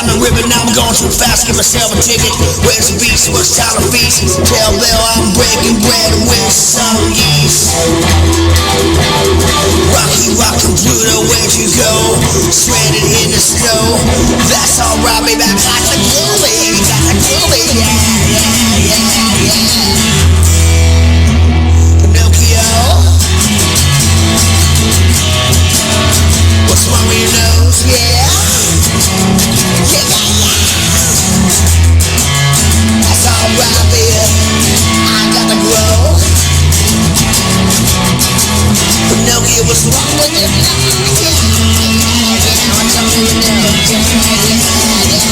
Diamond ribbon, now I'm going too fast, get myself a ticket. Where's the beast, what's time to feast? Tell Bill I'm breaking bread with some yeast. Rocky, rockin' Pluto, where'd you go? Stranded in the snow. That's alright, baby, I got the groovy, yeah, yeah, yeah, yeah. Pinocchio, what's wrong with your nose? Yeah, yeah, yeah, yeah. That's alright, baby, I got the grow. Pinocchio, what's wrong with your nose? Yeah, yeah, what's wrong with your nose? Yeah, yeah, yeah, yeah.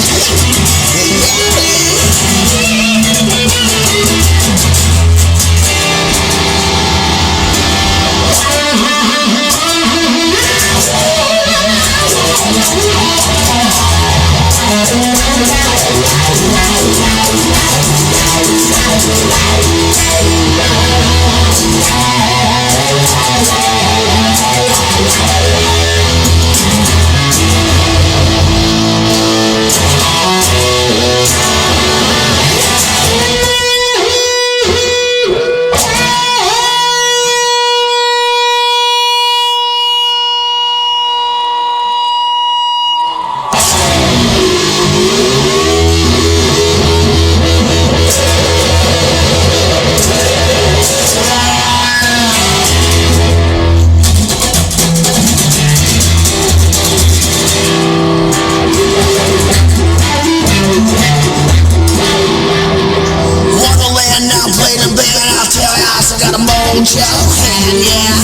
Yeah.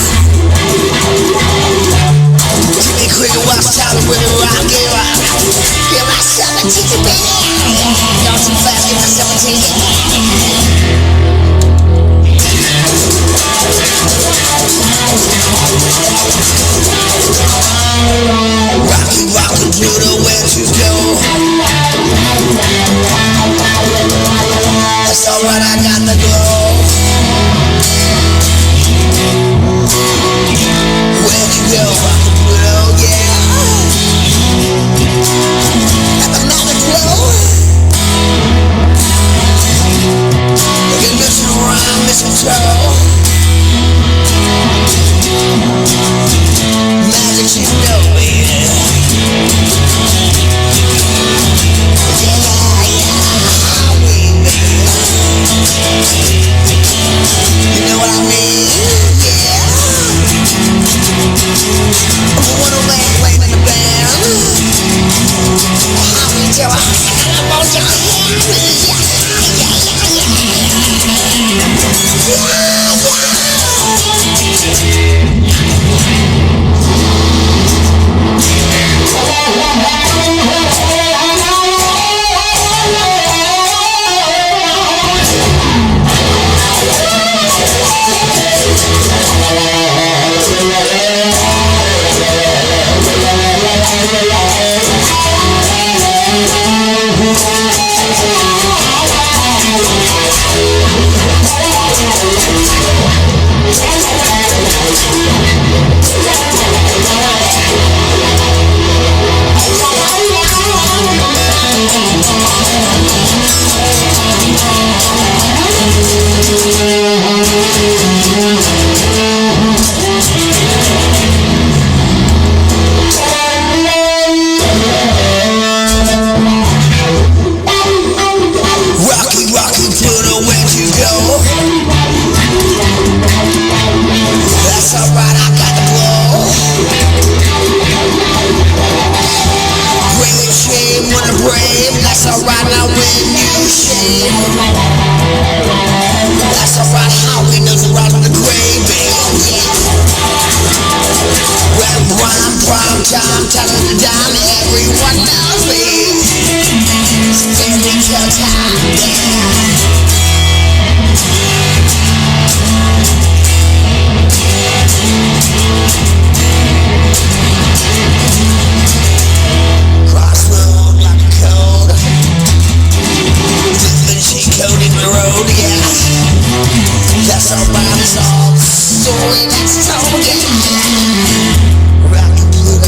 Jimmy Cricket, watch time with me rock it rock. Give myself a ticket, baby. Don't too fast, give myself a ticket. Rocky, rockin' Pluto, where'd you go? That's alright, I got the glow. Where'd you go, Rocky Pluto, yeah? Got the magic glow. Look at mission around, mistletoe. Magic, you know, baby. You know what I mean? Yeah. I'm one of them playing in the band. How we do it? I'm on your that's alright, how we know the rock of the gravy. Well, prime time, telling the dime, everyone knows me. Fairy tale time, yeah. Crossroad like a code, flipping cheat code in the road, yeah. That's alright, it's all the story that's told, yeah. Rocky Pluto.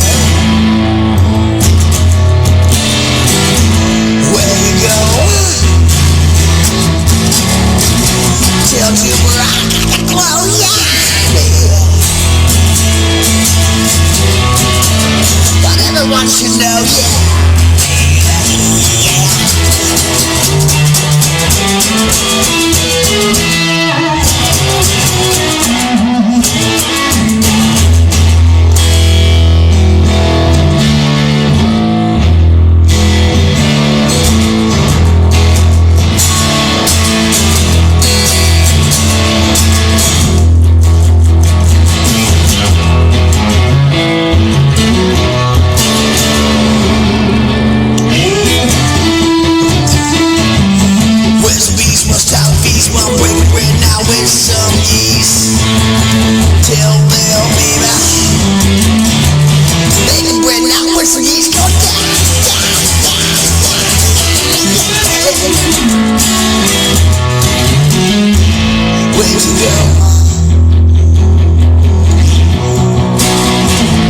Where'd you go?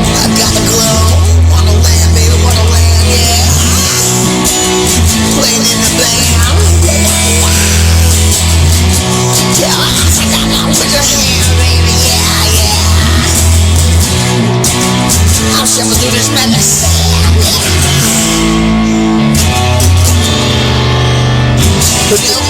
I got the glow. Wanna land, baby, wanna land, yeah. Playing in the band. Yeah, put your hand, baby, yeah, yeah. I'll shuffle through this medicine. Yeah.